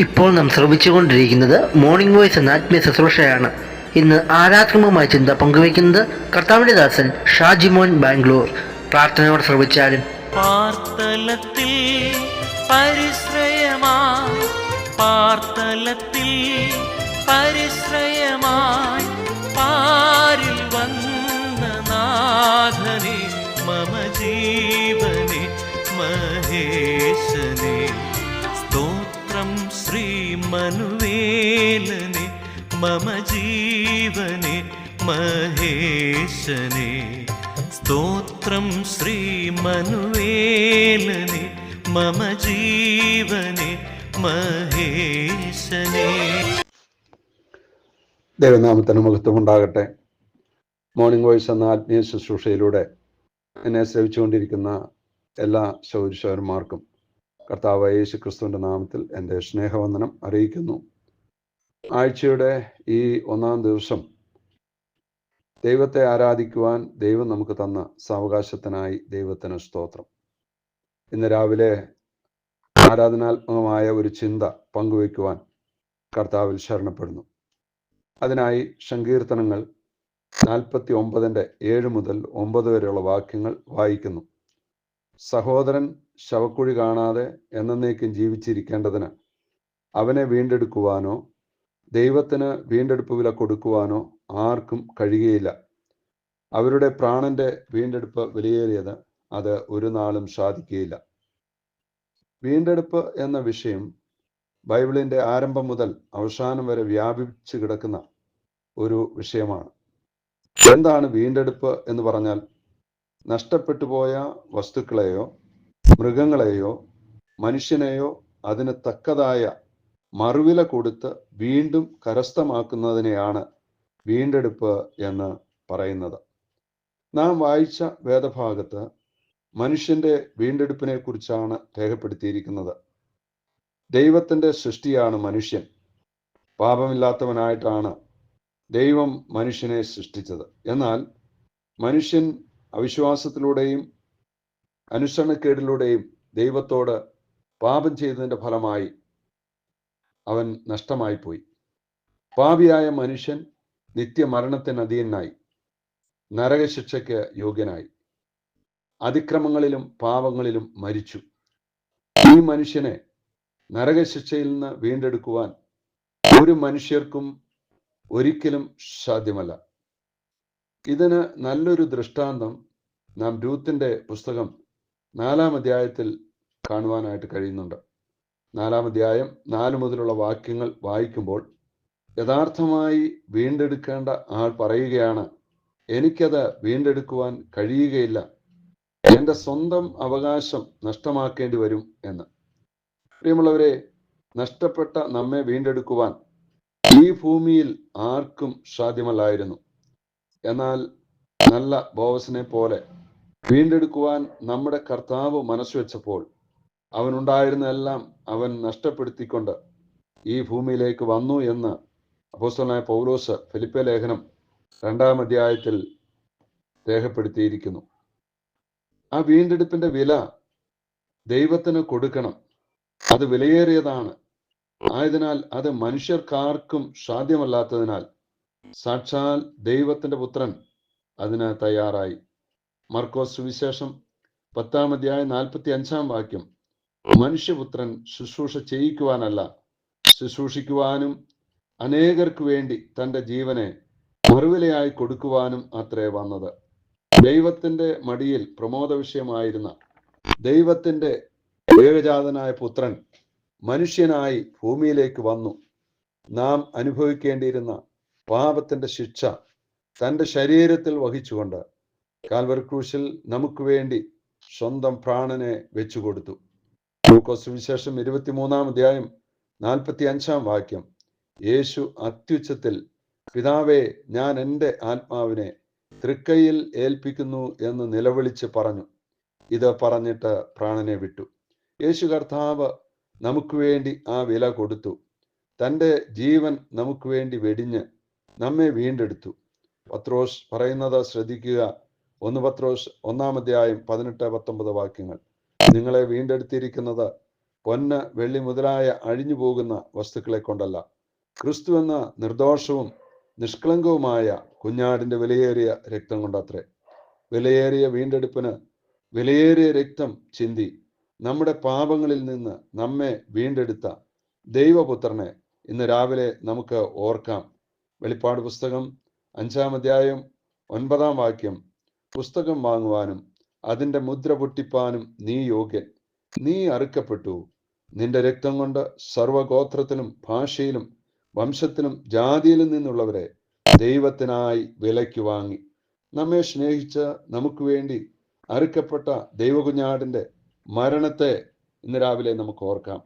ഇപ്പോൾ നാം ശ്രമിച്ചുകൊണ്ടിരിക്കുന്നത് മോർണിംഗ് വോയിസ് എന്ന ആത്മീയ ശുശ്രൂഷയാണ്. ഇന്ന് ആരാത്മകമായ ചിന്ത പങ്കുവയ്ക്കുന്നത് കർത്താവിന്റെ ദാസൻ ഷാജിമോൻ ബാംഗ്ലൂർ. പ്രാർത്ഥനയോടെ ശ്രമിച്ചാലും പാർത്തലത്തിൽ പരിശ്രയമായി, പാർത്തലത്തിൽ പരിശ്രയമായി, പാരിൽ വന്ന നാഥനെ മമ ജീവനെ മഹേശനെ, സ്തോത്രം ശ്രീമനുവേലനെ മമ ജീവനെ മഹേശനെ, സ്തോത്രം ശ്രീമനുവേലനെ മമ ജീവനെ മഹേശനെ. ദൈവനാമത്തിന് മഹത്വം ഉണ്ടാകട്ടെ. മോർണിംഗ് വോയിസ് എന്ന ആത്മീയ ശുശ്രൂഷയിലൂടെ എന്നെ ശ്രവിച്ചുകൊണ്ടിരിക്കുന്ന എല്ലാ സഹോദരന്മാർക്കും കർത്താവായ യേശു ക്രിസ്തുവിൻ്റെ നാമത്തിൽ എൻ്റെ സ്നേഹവന്ദനം അറിയിക്കുന്നു. ആഴ്ചയുടെ ഈ ഒന്നാം ദിവസം ദൈവത്തെ ആരാധിക്കുവാൻ ദൈവം നമുക്ക് തന്ന സാവകാശത്തിനായി ദൈവത്തിന് സ്തോത്രം. ഇന്ന് രാവിലെ ആരാധനാത്മകമായ ഒരു ചിന്ത പങ്കുവയ്ക്കുവാൻ കർത്താവിൽ ശരണപ്പെടുന്നു. അതിനായി സങ്കീർത്തനങ്ങൾ 49:7 മുതൽ 9 വരെയുള്ള വാക്യങ്ങൾ വായിക്കുന്നു. സഹോദരൻ ശവക്കുഴി കാണാതെ എന്നേക്കും ജീവിച്ചിരിക്കേണ്ടതിന് അവനെ വീണ്ടെടുക്കുവാനോ ദൈവത്തിന് വീണ്ടെടുപ്പ് വില കൊടുക്കുവാനോ ആർക്കും കഴിയുകയില്ല. അവരുടെ പ്രാണന്റെ വീണ്ടെടുപ്പ് വിലയേറിയത്, അത് ഒരു നാളും സാധിക്കുകയില്ല. വീണ്ടെടുപ്പ് എന്ന വിഷയം ബൈബിളിൻ്റെ ആരംഭം മുതൽ അവസാനം വരെ വ്യാപിച്ചു കിടക്കുന്ന ഒരു വിഷയമാണ്. എന്താണ് വീണ്ടെടുപ്പ് എന്ന് പറഞ്ഞാൽ? നഷ്ടപ്പെട്ടു പോയ വസ്തുക്കളെയോ മൃഗങ്ങളെയോ മനുഷ്യനെയോ അതിന് തക്കതായ മറുവില കൊടുത്ത് വീണ്ടും കരസ്ഥമാക്കുന്നതിനെയാണ് വീണ്ടെടുപ്പ് എന്ന് പറയുന്നത്. നാം വായിച്ച വേദഭാഗത്ത് മനുഷ്യന്റെ വീണ്ടെടുപ്പിനെ കുറിച്ചാണ് രേഖപ്പെടുത്തിയിരിക്കുന്നത്. ദൈവത്തിൻ്റെ സൃഷ്ടിയാണ് മനുഷ്യൻ. പാപമില്ലാത്തവനായിട്ടാണ് ദൈവം മനുഷ്യനെ സൃഷ്ടിച്ചത്. എന്നാൽ മനുഷ്യൻ അവിശ്വാസത്തിലൂടെയും അനുസരണക്കേടിലൂടെയും ദൈവത്തോട് പാപം ചെയ്തതിൻ്റെ ഫലമായി അവൻ നഷ്ടമായി പോയി. പാപിയായ മനുഷ്യൻ നിത്യമരണത്തിന് അധീനനായി, നരകശിക്ഷയ്ക്ക് യോഗ്യനായി, അതിക്രമങ്ങളിലും പാപങ്ങളിലും മരിച്ചു. ഈ മനുഷ്യനെ നരകശിക്ഷയിൽ നിന്ന് വീണ്ടെടുക്കുവാൻ ഒരു മനുഷ്യർക്കും ഒരിക്കലും സാധ്യമല്ല. ഇതിന് നല്ലൊരു ദൃഷ്ടാന്തം നാം രൂത്തിന്റെ പുസ്തകം 4-ാം അധ്യായത്തിൽ കാണുവാനായിട്ട് കഴിയുന്നുണ്ട്. 4-ാം അധ്യായം 4 മുതലുള്ള വാക്യങ്ങൾ വായിക്കുമ്പോൾ യഥാർത്ഥമായി വീണ്ടെടുക്കേണ്ട ആൾ പറയുകയാണ്, എനിക്കത് വീണ്ടെടുക്കുവാൻ കഴിയുകയില്ല, എൻ്റെ സ്വന്തം അവകാശം നഷ്ടമാക്കേണ്ടി വരും എന്ന്. പ്രിയമുള്ളവരെ, നഷ്ടപ്പെട്ട നമ്മെ വീണ്ടെടുക്കുവാൻ ഈ ഭൂമിയിൽ ആർക്കും സാധ്യമല്ലായിരുന്നു. എന്നാൽ നല്ല ബോവസിനെ പോലെ വീണ്ടെടുക്കുവാൻ നമ്മുടെ കർത്താവ് മനസ്സ് വെച്ചപ്പോൾ അവനുണ്ടായിരുന്ന എല്ലാം അവൻ നഷ്ടപ്പെടുത്തിക്കൊണ്ട് ഈ ഭൂമിയിലേക്ക് വന്നു എന്ന് അപ്പോസ്തലനായ പൗലോസ് ഫിലിപ്പി ലേഖനം 2-ാം അധ്യായത്തിൽ രേഖപ്പെടുത്തിയിരിക്കുന്നു. ആ വീണ്ടെടുപ്പിന്റെ വില ദൈവത്തിന് കൊടുക്കണം. അത് വിലയേറിയതാണ്. ആയതിനാൽ അത് മനുഷ്യർക്കാർക്കും സാധ്യമല്ലാത്തതിനാൽ സാക്ഷാൽ ദൈവത്തിന്റെ പുത്രൻ അതിന് തയ്യാറായി. മർക്കോസ് സുവിശേഷം 10-ാം അധ്യായം 45-ാം വാക്യം, മനുഷ്യപുത്രൻ ശുശ്രൂഷ ചെയ്യിക്കുവാനല്ല, ശുശ്രൂഷിക്കുവാനും അനേകർക്ക് വേണ്ടി തൻ്റെ ജീവനെ മറുവിലയായി കൊടുക്കുവാനും അത്രേ വന്നത്. ദൈവത്തിന്റെ മടിയിൽ പ്രമോദ വിഷയമായിരുന്ന ദൈവത്തിന്റെ ഏകജാതനായ പുത്രൻ മനുഷ്യനായി ഭൂമിയിലേക്ക് വന്നു. നാം അനുഭവിക്കേണ്ടിയിരുന്ന പാപത്തിന്റെ ശിക്ഷ തൻ്റെ ശരീരത്തിൽ വഹിച്ചുകൊണ്ട് കാൽവരി ക്രൂശിൽ നമുക്ക് വേണ്ടി സ്വന്തം പ്രാണനെ വെച്ചുകൊടുത്തു. ലൂക്കോസ് സുവിശേഷം 23-ാം അധ്യായം 45-ാം വാക്യം, യേശു അത്യുച്ചത്തിൽ, പിതാവേ, ഞാൻ എൻ്റെ ആത്മാവിനെ തൃക്കൈയിൽ ഏൽപ്പിക്കുന്നു എന്ന് നിലവിളിച്ച് പറഞ്ഞു. ഇത് പറഞ്ഞിട്ട് പ്രാണനെ വിട്ടു. യേശു കർത്താവ് നമുക്ക് വേണ്ടി ആ വില കൊടുത്തു. തൻ്റെ ജീവൻ നമുക്ക് വേണ്ടി വെടിഞ്ഞ് നമ്മെ വീണ്ടെടുത്തു. പത്രോസ് പറയുന്നത് ശ്രദ്ധിക്കുക. 1 പത്രോസ് 1-ാം അധ്യായം 18-19 വാക്യങ്ങൾ, നിങ്ങളെ വീണ്ടെടുത്തിരിക്കുന്നത് പൊന്ന്, വെള്ളി മുതലായ അഴിഞ്ഞു പോകുന്ന വസ്തുക്കളെ കൊണ്ടല്ല, ക്രിസ്തു എന്ന നിർദോഷവും നിഷ്കളങ്കവുമായ കുഞ്ഞാടിന്റെ വിലയേറിയ രക്തം കൊണ്ടത്രേ. വിലയേറിയ വീണ്ടെടുപ്പിന് വിലയേറിയ രക്തം ചിന്തി നമ്മുടെ പാപങ്ങളിൽ നിന്ന് നമ്മെ വീണ്ടെടുത്ത ദൈവപുത്രനെ ഇന്ന് രാവിലെ നമുക്ക് ഓർക്കാം. വെളിപ്പാട് പുസ്തകം 5-ാം അധ്യായം 9-ാം വാക്യം, പുസ്തകം വാങ്ങുവാനും അതിൻ്റെ മുദ്ര പൊട്ടിപ്പാനും നീ യോഗ്യൻ. നീ അറുക്കപ്പെട്ടു, നിന്റെ രക്തം കൊണ്ട് സർവഗോത്രത്തിലും ഭാഷയിലും വംശത്തിലും ജാതിയിലും നിന്നുള്ളവരെ ദൈവത്തിനായി വിലയ്ക്ക് വാങ്ങി. നമ്മെ സ്നേഹിച്ച് നമുക്ക് വേണ്ടി അറുക്കപ്പെട്ട ദൈവകുഞ്ഞാടിന്റെ മരണത്തെ ഇന്ന് രാവിലെ നമുക്ക് ഓർക്കാം.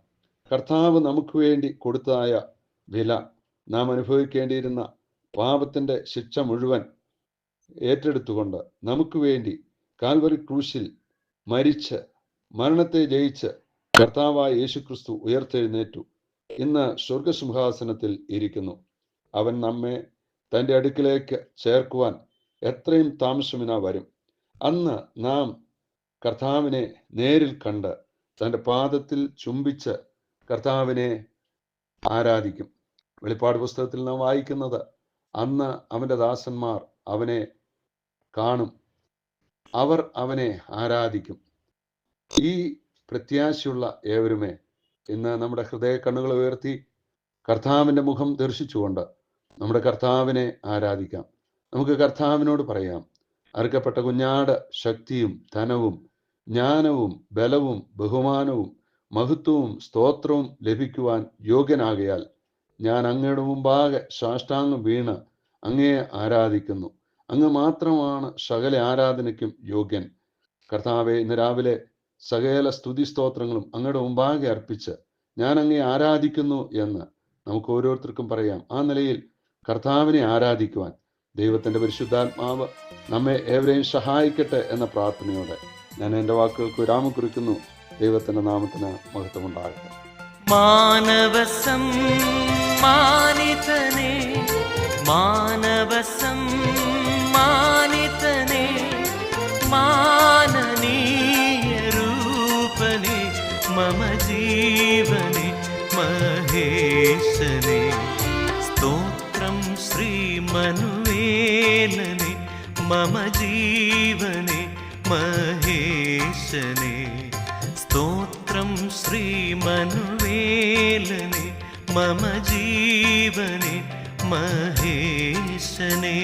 കർത്താവ് നമുക്ക് വേണ്ടി കൊടുത്തതായ വില, നാം അനുഭവിക്കേണ്ടിയിരുന്ന പാപത്തിന്റെ ശിക്ഷ മുഴുവൻ ഏറ്റെടുത്തുകൊണ്ട് നമുക്ക് വേണ്ടി കാൽവരി ക്രൂശിൽ മരിച്ച് മരണത്തെ ജയിച്ച് കർത്താവായ യേശുക്രിസ്തു ഉയർത്തെഴുന്നേറ്റു. ഇന്ന് സ്വർഗസിംഹാസനത്തിൽ ഇരിക്കുന്നു. അവൻ നമ്മെ തൻ്റെ അടുക്കിലേക്ക് ചേർക്കുവാൻ എത്രയും താമസമിനാ വരും. അന്ന് നാം കർത്താവിനെ നേരിൽ കണ്ട് തൻ്റെ പാദത്തിൽ ചുംബിച്ച് കർത്താവിനെ ആരാധിക്കും. വെളിപ്പാട് പുസ്തകത്തിൽ നാം വായിക്കുന്നത്, അന്ന് അവൻ്റെ ദാസന്മാർ അവനെ കാണും, അവർ അവനെ ആരാധിക്കും. ഈ പ്രത്യാശയുള്ള ഏവരുമേ ഇന്ന് നമ്മുടെ ഹൃദയ കണ്ണുകൾ ഉയർത്തി കർത്താവിൻ്റെ മുഖം ദർശിച്ചുകൊണ്ട് നമ്മുടെ കർത്താവിനെ ആരാധിക്കാം. നമുക്ക് കർത്താവിനോട് പറയാം, അറുക്കപ്പെട്ട കുഞ്ഞാട് ശക്തിയും ധനവും ജ്ഞാനവും ബലവും ബഹുമാനവും മഹത്വവും സ്തോത്രവും ലഭിക്കുവാൻ യോഗ്യനാകയാൽ ഞാൻ അങ്ങയുടെ മുമ്പാകെ സാഷ്ടാംഗം വീണ് അങ്ങയെ ആരാധിക്കുന്നു. അങ്ങ് മാത്രമാണ് സകല ആരാധനയ്ക്കും യോഗ്യൻ. കർത്താവെ, ഇന്ന് രാവിലെ സകല സ്തുതി സ്തോത്രങ്ങളും അങ്ങയുടെ മുമ്പാകെ അർപ്പിച്ച് ഞാൻ അങ്ങയെ ആരാധിക്കുന്നു എന്ന് നമുക്ക് ഓരോരുത്തർക്കും പറയാം. ആ നിലയിൽ കർത്താവിനെ ആരാധിക്കുവാൻ ദൈവത്തിൻ്റെ പരിശുദ്ധാത്മാവ് നമ്മെ ഏവരെയും സഹായിക്കട്ടെ എന്ന പ്രാർത്ഥനയോടെ ഞാൻ എൻ്റെ വാക്കുകൾക്ക് വിരാമം കുറിക്കുന്നു. ദൈവത്തിൻ്റെ നാമത്തിന് മഹത്വമുണ്ടാകട്ടെ. മാനവസമ്മാനിതനേ, മാനവസമ്മാനിതനേ, മാനനീയരൂപനേ, മമ ജീവനേ മഹേശനേ, സ്തോത്രം ശ്രീമനുവേലനേ, മമ ജീവനേ മഹേശനേ, സ്തോത്രം ശ്രീമനുവേലനേ, മമ ജീവനേ മഹേശനേ.